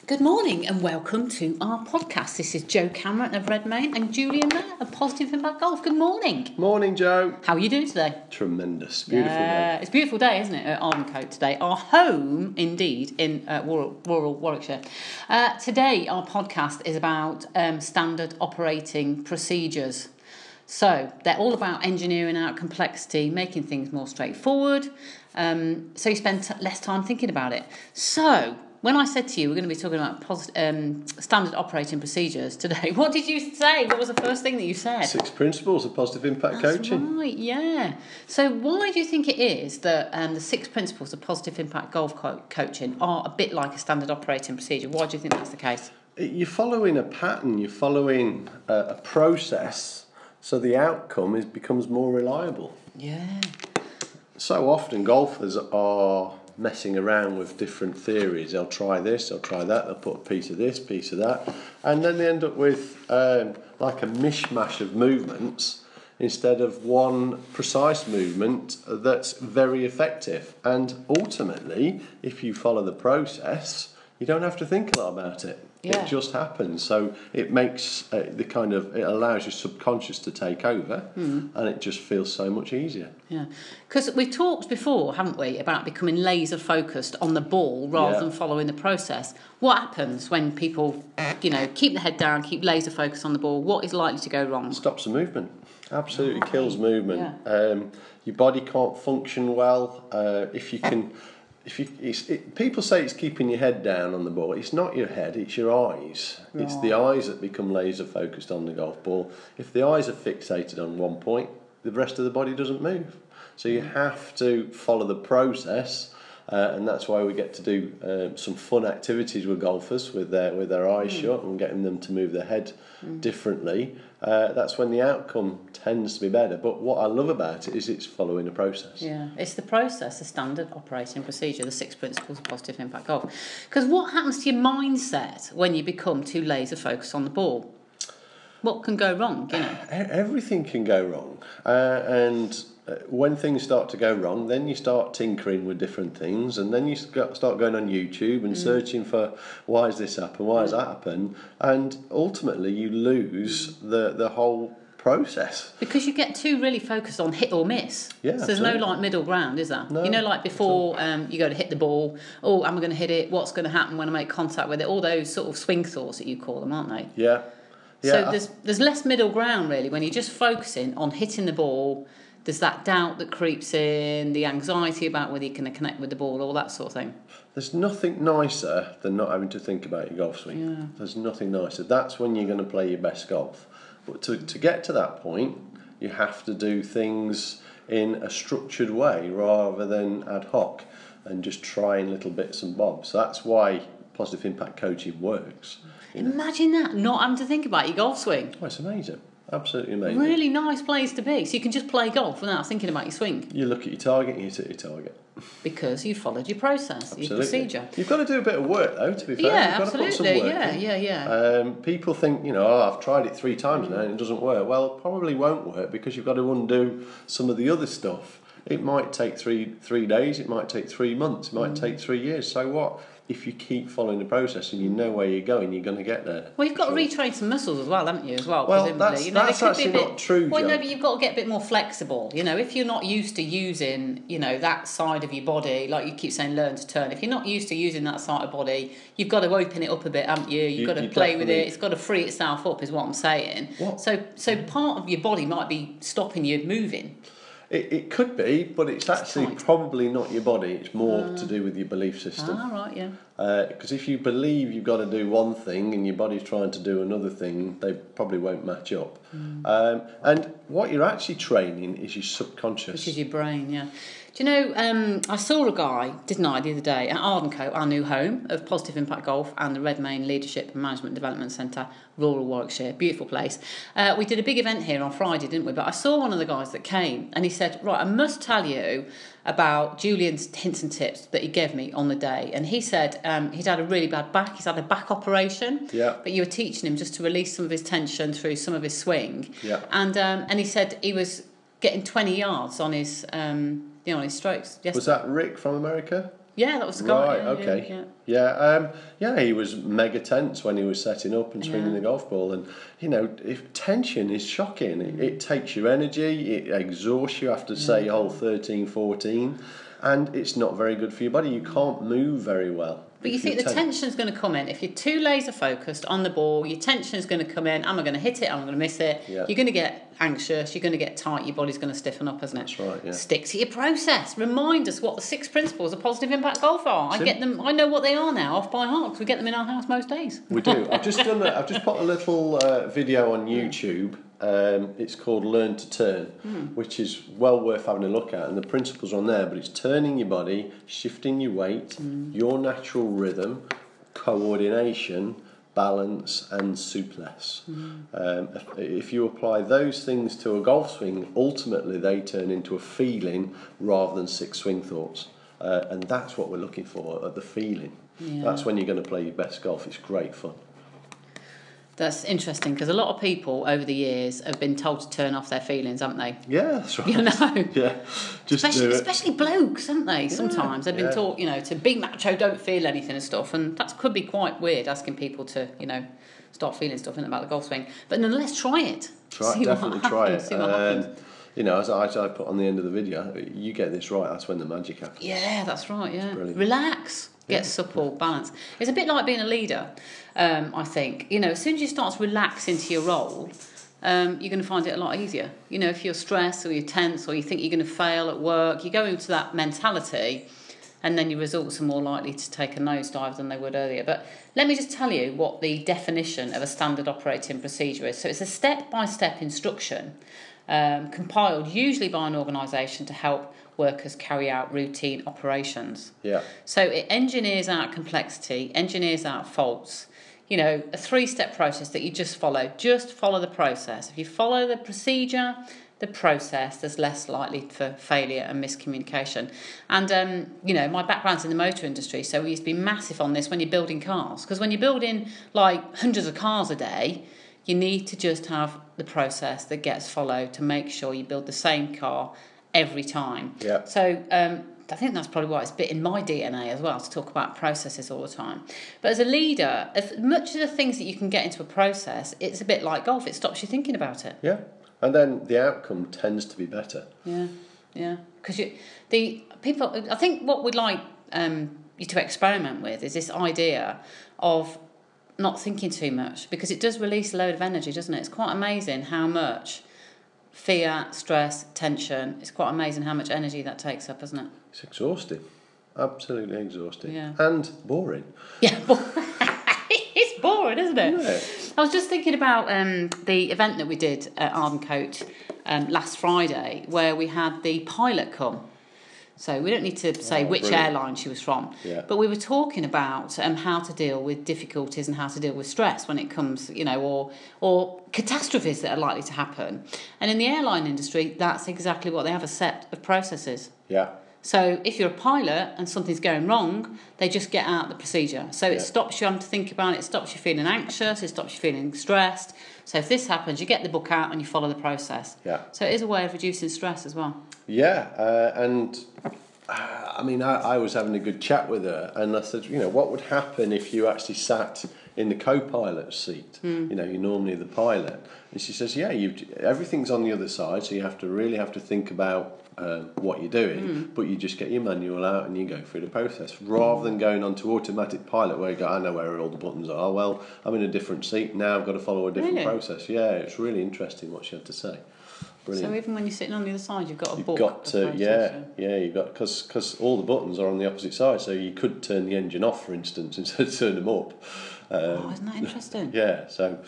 Good morning and welcome to our podcast. This is Jo Cameron of Redmayne and Julian Mellor of Positive Impact Golf. Good morning. Morning, Joe. How are you doing today? Tremendous. Beautiful day. It's a beautiful day, isn't it, at Ardencote today? Our home, indeed, in rural Warwickshire. Today, our podcast is about standard operating procedures. So, they're all about engineering out complexity, making things more straightforward, so you spend less time thinking about it. So, when I said to you we're going to be talking about standard operating procedures today, what did you say? What was the first thing that you said? 6 principles of positive impact coaching. Right, yeah. So why do you think it is that the 6 principles of positive impact golf coaching are a bit like a standard operating procedure? Why do you think that's the case? You're following a pattern, you're following a process, so the outcome becomes more reliable. Yeah. So often golfers are messing around with different theories. They'll try this, they'll try that, they'll put a piece of this, piece of that, and then they end up with like a mishmash of movements instead of one precise movement that's very effective. And ultimately, if you follow the process, you don't have to think a lot about it. Yeah. It just happens. So it makes it allows your subconscious to take over, and it just feels so much easier. Yeah, because we've talked before, haven't we, about becoming laser focused on the ball rather than following the process. What happens when people, keep the head down, keep laser focused on the ball? What is likely to go wrong? Stops the movement. Absolutely kills movement. Yeah. Your body can't function well if you can. People say it's keeping your head down on the ball. It's not your head, it's your eyes. Right. It's the eyes that become laser focused on the golf ball. If the eyes are fixated on one point, the rest of the body doesn't move. So you have to follow the process, and that's why we get to do some fun activities with golfers with their eyes shut and getting them to move their head differently. That's when the outcome tends to be better. But what I love about it is it's following a process. Yeah, it's the process, the standard operating procedure, the 6 principles of positive impact golf. Because what happens to your mindset when you become too laser focused on the ball? What can go wrong, Everything can go wrong. And when things start to go wrong, then you start tinkering with different things, and then you start going on YouTube and searching for why has this happened, why has that happened, and ultimately you lose the whole process. Because you get too really focused on hit or miss. Yeah, so there's absolutely. no middle ground, is there? No, like before you go to hit the ball, am I going to hit it? What's going to happen when I make contact with it? All those sort of swing thoughts that you call them, aren't they? Yeah. So there's less middle ground really when you're just focusing on hitting the ball. There's that doubt that creeps in, the anxiety about whether you're going to connect with the ball, all that sort of thing. There's nothing nicer than not having to think about your golf swing. Yeah. There's nothing nicer. That's when you're going to play your best golf. But to get to that point, you have to do things in a structured way rather than ad hoc and just trying little bits and bobs. So that's why positive impact coaching works. Imagine that, not having to think about your golf swing. Oh, it's amazing. Absolutely amazing. Really nice place to be. So you can just play golf without thinking about your swing. You look at your target and you hit your target. Because you followed your process, your procedure. You've got to do a bit of work though, to be fair. Yeah, You've got absolutely. to put some work in. Yeah. People think, I've tried it 3 times now and it doesn't work. Well, it probably won't work because you've got to undo some of the other stuff. It might take three days, it might take 3 months, it might take 3 years. So what? If you keep following the process and you know where you're going, you're going to get there. Well, you've got to retrain some muscles as well, haven't you, Well, presumably? that's actually not true, Well, John. no, but you've got to get a bit more flexible. If you're not used to using, that side of your body, like you keep saying, learn to turn. If you're not used to using that side of body, you've got to open it up a bit, haven't you? You've got to play with it. It's got to free itself up, is what I'm saying. What? So part of your body might be stopping you moving. It could be, but it's actually probably not your body. It's more to do with your belief system. Right, yeah. Because if you believe you've got to do one thing and your body's trying to do another thing, they probably won't match up. And what you're actually training is your subconscious. Which is your brain, yeah. Do you know, I saw a guy, didn't I, the other day, at Ardencote, our new home of Positive Impact Golf and the Redmayne Leadership and Management Development Centre, rural Warwickshire, beautiful place. We did a big event here on Friday, didn't we? But I saw one of the guys that came and he said, right, I must tell you about Julian's hints and tips that he gave me on the day. And he said he'd had a really bad back. He's had a back operation. Yeah. But you were teaching him just to release some of his tension through some of his swing. Yeah. And he said he was getting 20 yards on his on his strokes. Was that Rick from America? Yeah, that was the guy. Right, Yeah, okay. Yeah. Yeah, he was mega tense when he was setting up and swinging the golf ball. And, if tension is shocking. It takes your energy, it exhausts you after, say, hole 13, 14, and it's not very good for your body. You can't move very well. But you think the tension's going to come in. If you're too laser focused on the ball, your tension's going to come in. Am I going to hit it? Am I going to miss it? Yeah. You're going to get anxious. You're going to get tight. Your body's going to stiffen up, isn't it? That's right, yeah. Stick to your process. Remind us what the 6 principles of positive impact golf are. I get them. I know what they are now off by heart because we get them in our house most days. We do. I've just put a little video on YouTube. It's called Learn to Turn, which is well worth having a look at, and the principles are on there, but it's turning your body, shifting your weight, your natural rhythm, coordination, balance and souplesse. If you apply those things to a golf swing, ultimately they turn into a feeling rather than 6 swing thoughts, and that's what we're looking for, at the feeling. That's when you're going to play your best golf. It's great fun. That's interesting because a lot of people over the years have been told to turn off their feelings, haven't they? Yeah, that's right. Yeah, just especially blokes, haven't they? Sometimes they've been taught, to be macho, don't feel anything and stuff, and that could be quite weird, asking people to, start feeling stuff about the golf swing. But nonetheless, try it. Definitely try it. See what happens. As I put on the end of the video, you get this right, that's when the magic happens. Yeah, that's right. Yeah, brilliant. Relax. Get supple, balance. It's a bit like being a leader, I think. As soon as you start to relax into your role, you're going to find it a lot easier. If you're stressed or you're tense or you think you're going to fail at work, you go into that mentality and then your results are more likely to take a nosedive than they would earlier. But let me just tell you what the definition of a standard operating procedure is. So it's a step-by-step instruction compiled usually by an organisation to help workers carry out routine operations. Yeah. So it engineers out complexity, engineers out faults. A 3-step process that you just follow. Just follow the process. If you follow the procedure, the process, there's less likely for failure and miscommunication. And, my background's in the motor industry, so we used to be massive on this when you're building cars. Because when you're building, hundreds of cars a day, you need to just have the process that gets followed to make sure you build the same car every time. Yeah. So I think that's probably why it's a bit in my DNA as well, to talk about processes all the time. But as a leader, as much of the things that you can get into a process, it's a bit like golf. It stops you thinking about it. Yeah. And then the outcome tends to be better. Yeah. Because I think what we'd like you to experiment with is this idea of not thinking too much, because it does release a load of energy, doesn't it? It's quite amazing how much fear, stress, tension, it's quite amazing how much energy that takes up, isn't it? It's exhausting. Absolutely exhausting. Yeah. And boring. Yeah, it's boring, isn't it? Yeah. I was just thinking about the event that we did at Ardencote last Friday, where we had the pilot come. So we don't need to say which airline she was from, but we were talking about how to deal with difficulties and how to deal with stress when it comes, or catastrophes that are likely to happen. And in the airline industry, that's exactly what they have, a set of processes. Yeah. So if you're a pilot and something's going wrong, they just get out the procedure. So it stops you having to think about it, it stops you feeling anxious, it stops you feeling stressed. So if this happens, you get the book out and you follow the process. Yeah. So it is a way of reducing stress as well. Yeah, I was having a good chat with her, and I said, what would happen if you actually sat in the co-pilot seat? You're normally the pilot. And she says, everything's on the other side, so you really have to think about what you're doing, but you just get your manual out and you go through the process, rather than going on to automatic pilot where you go, I know where all the buttons are, well, I'm in a different seat now, I've got to follow a different process. Yeah, it's really interesting what she had to say. Brilliant. So even when you're sitting on the other side, you've got a book. You've got to, you've got, because all the buttons are on the opposite side, so you could turn the engine off, for instance, instead of turn them up. Isn't that interesting? Yeah, so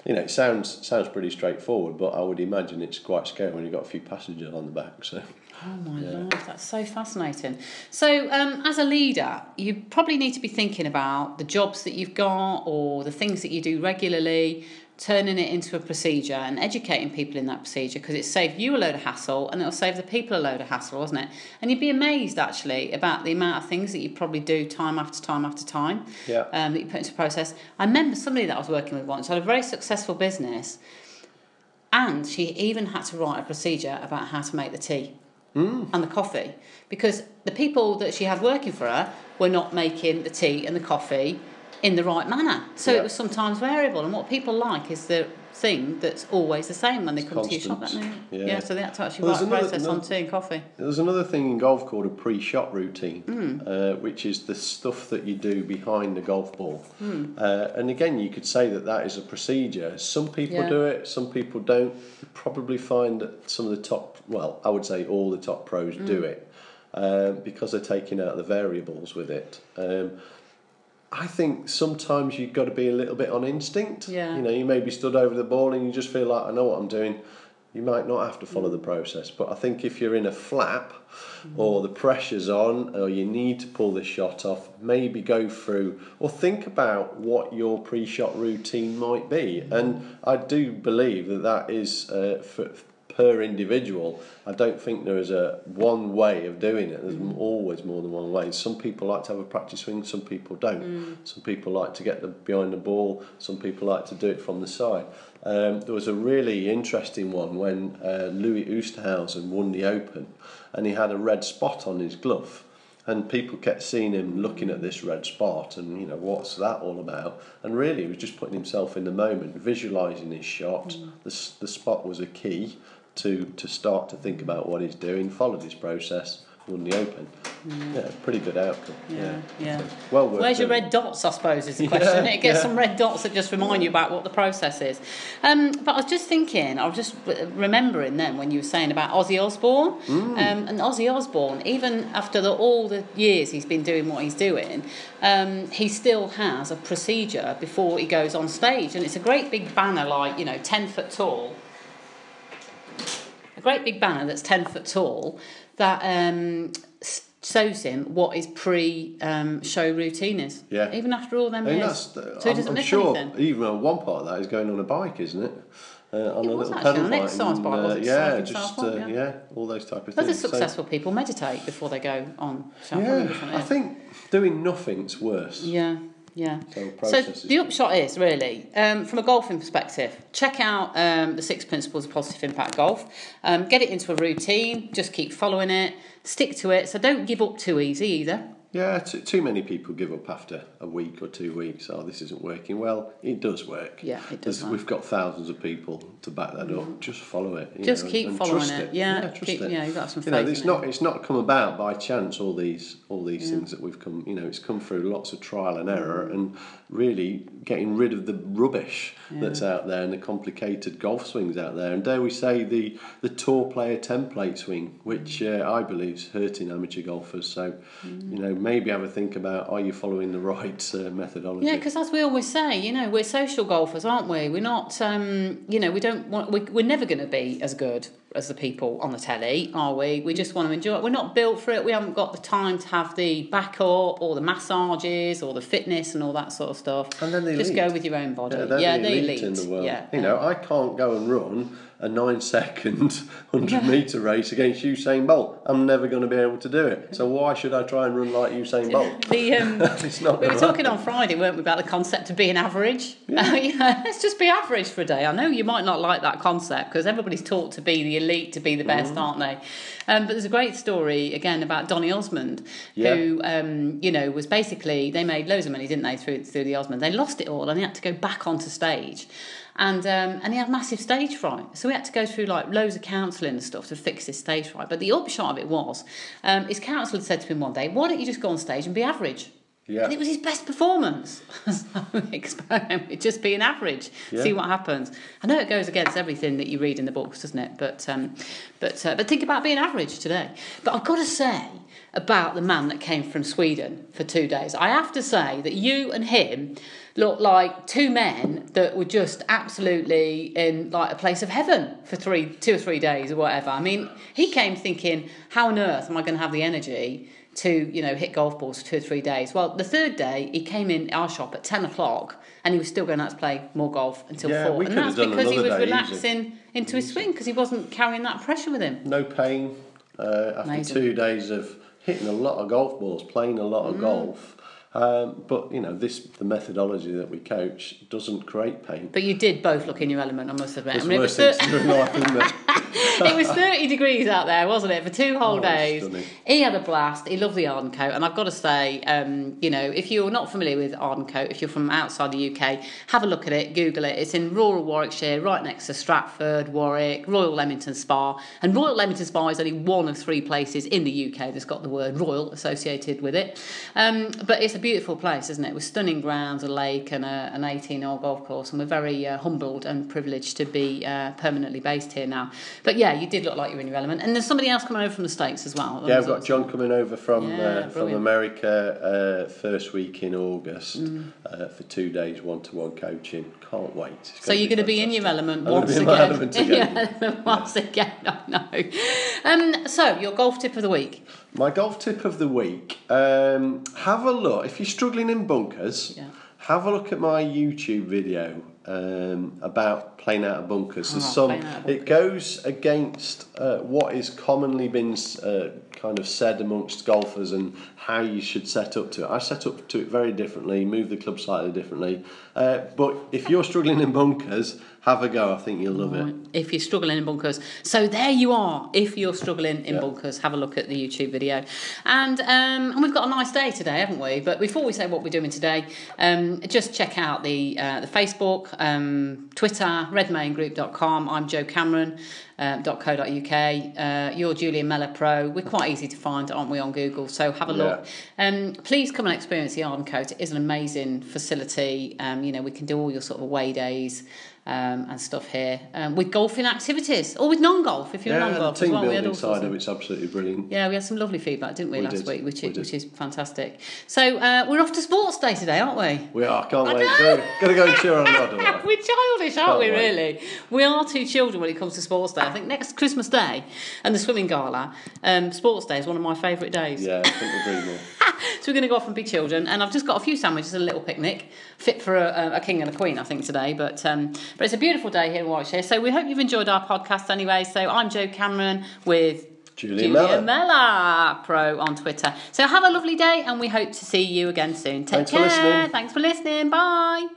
it sounds pretty straightforward, but I would imagine it's quite scary when you've got a few passengers on the back. So. Oh my Lord, that's so fascinating. So as a leader, you probably need to be thinking about the jobs that you've got or the things that you do regularly, turning it into a procedure and educating people in that procedure, because it saved you a load of hassle and it'll save the people a load of hassle, wasn't it? And you'd be amazed actually about the amount of things that you probably do time after time after time that you put into a process. I remember somebody that I was working with once had a very successful business, and she even had to write a procedure about how to make the tea. and the coffee, because the people that she had working for her were not making the tea and the coffee in the right manner. So it was sometimes variable, and what people like is the thing that's always the same when they come to your shop. Yeah, so they had to actually write a process on tea and coffee. There's another thing in golf called a pre-shot routine, which is the stuff that you do behind the golf ball. And again, you could say that is a procedure. Some people do it, some people don't. You probably find that some of the top, well, I would say all the top pros do it, because they're taking out the variables with it. I think sometimes you've got to be a little bit on instinct. Yeah. You know, you may be stood over the ball and you just feel like, I know what I'm doing. You might not have to follow the process. But I think if you're in a flap or the pressure's on or you need to pull the shot off, maybe go through or think about what your pre-shot routine might be. And I do believe that is per individual. I don't think there is a one way of doing it. There's always more than one way. Some people like to have a practice swing, some people don't. Some people like to get behind the ball, some people like to do it from the side. There was a really interesting one when Louis Oosthuizen won the Open, and he had a red spot on his glove. And people kept seeing him looking at this red spot and, you know, what's that all about? And really, he was just putting himself in the moment, visualising his shot. The spot was a key to start to think about what he's doing, followed his process, won the Open. Yeah, pretty good outcome. Yeah. So, well worth Where's your doing. red dots, I suppose, is the question. It gets some red dots that just remind you about what the process is. But I was just thinking, I was just remembering then when you were saying about Ozzy Osbourne. And Ozzy Osbourne, even after all the years he's been doing what he's doing, he still has a procedure before he goes on stage. And it's a great big banner, like, 10 foot tall. A great big banner that's 10 foot tall that shows him what his pre-show routine is. Yeah. Even after all them years. So he doesn't miss sure anything. Even one part of that is going on a bike, isn't it? On a little pedal an bike. exercise bike, was it? Yeah, Cycling all those type of Other things. successful people meditate before they go on. I think doing nothing's worse. Yeah. So the upshot is really, from a golfing perspective, check out the 6 principles of positive impact golf. Get it into a routine. Just keep following it. Stick to it. So don't give up too easy either. Yeah, too many people give up after a week or 2 weeks. Oh, this isn't working. Well, it does work. Yeah, it does. We've got thousands of people to back that up. Just follow it. Just keep following it. Yeah, trust it. Yeah, you've got some faith. It's not come about by chance. All these things that we've come. It's come through lots of trial and error, and really getting rid of the rubbish that's out there and the complicated golf swings out there. And dare we say the tour player template swing, which I believe is hurting amateur golfers. So maybe have a think about, are you following the right methodology? Yeah, because as we always say, we're social golfers, aren't we? We're not, we're never going to be as good as the people on the telly, are we? We just want to enjoy it. We're not built for it. We haven't got the time to have the backup or the massages or the fitness and all that sort of stuff. And then they just go with your own body. They're the elite in the world. I can't go and run a 9-second 100-metre race against Usain Bolt. I'm never going to be able to do it. So why should I try and run like Usain Bolt? We were talking on Friday, weren't we, about the concept of being average? Yeah. Let's just be average for a day. I know you might not like that concept because everybody's taught to be the elite, to be the best, aren't they? But there's a great story, again, about Donny Osmond, who, was basically, they made loads of money, didn't they, through the Osmond. They lost it all and he had to go back onto stage. And he had massive stage fright. So we had to go through loads of counselling and stuff to fix his stage fright. But the upshot of it was, his counsellor said to him one day, why don't you just go on stage and be average? Yeah. And it was his best performance. So experiment with just being average. See what happens. I know it goes against everything that you read in the books, doesn't it? But think about being average today. But I've got to say about the man that came from Sweden for 2 days, I have to say that you and him looked like two men that were just absolutely in a place of heaven for 2 or 3 days or whatever. I mean, he came thinking, how on earth am I going to have the energy to, hit golf balls for 2 or 3 days? Well, the third day, he came in our shop at 10 o'clock and he was still going out to play more golf until 4. And that's because he was relaxing into his swing because he wasn't carrying that pressure with him. No pain after Amazing. 2 days of hitting a lot of golf balls, playing a lot of golf. But the methodology that we coach doesn't create pain. But you did both look in your element, I must admit. It's worse things to do in life, isn't it? It was 30 degrees out there, wasn't it, for 2 whole days. Stunning. He had a blast. He loved the Arden Coat, and I've got to say, if you're not familiar with Arden Coat, if you're from outside the UK, have a look at it, Google it. It's in rural Warwickshire, right next to Stratford, Warwick, Royal Leamington Spa, and Royal Leamington Spa is only one of 3 places in the UK that's got the word Royal associated with it. But it's a beautiful place, isn't it? With stunning grounds, a lake, and an 18-hole golf course, and we're very humbled and privileged to be permanently based here now. But yeah, you did look like you were in your element. And there's somebody else coming over from the States as well. Yeah, I've got John coming over from America first week in August for 2 days one-to-one coaching. Can't wait. So you're going to be in your element once again. I know. So your golf tip of the week. My golf tip of the week. Have a look. If you're struggling in bunkers, have a look at my YouTube video about playing out of bunkers. It goes against what is commonly been kind of said amongst golfers and how you should set up to it. I set up to it very differently, move the club slightly differently. But if you're struggling in bunkers, have a go. I think you'll love it. If you're struggling in bunkers. So there you are. If you're struggling in bunkers, have a look at the YouTube video. And we've got a nice day today, haven't we? But before we say what we're doing today, just check out the Facebook, Twitter, redmaingroup.com. I'm Jo Cameron. .co.uk. You're Julian Mellor Pro. We're quite easy to find, aren't we, on Google? So have a look. Please come and experience the Arden Coat. It is an amazing facility. We can do all your sort of away days and stuff here with golfing activities or with non-golf if you're a non-golf as well. The team building side of it's absolutely brilliant. Yeah, we had some lovely feedback, didn't we, last week, which is fantastic. So we're off to Sports Day today, aren't we? We are. Can't wait. Going to go and cheer on Rod. We're childish, aren't we, really? We are 2 children when it comes to Sports Day. I think next Christmas Day and the swimming gala, Sports Day is one of my favourite days. Yeah, I couldn't agree more. So we're going to go off and be children, and I've just got a few sandwiches, a little picnic, fit for a king and a queen, I think, today. But it's a beautiful day here in Warwickshire. So we hope you've enjoyed our podcast anyway. So I'm Jo Cameron with Julian Mellor Pro on Twitter. So have a lovely day, and we hope to see you again soon. Take care. Thanks for listening. Thanks for listening. Bye.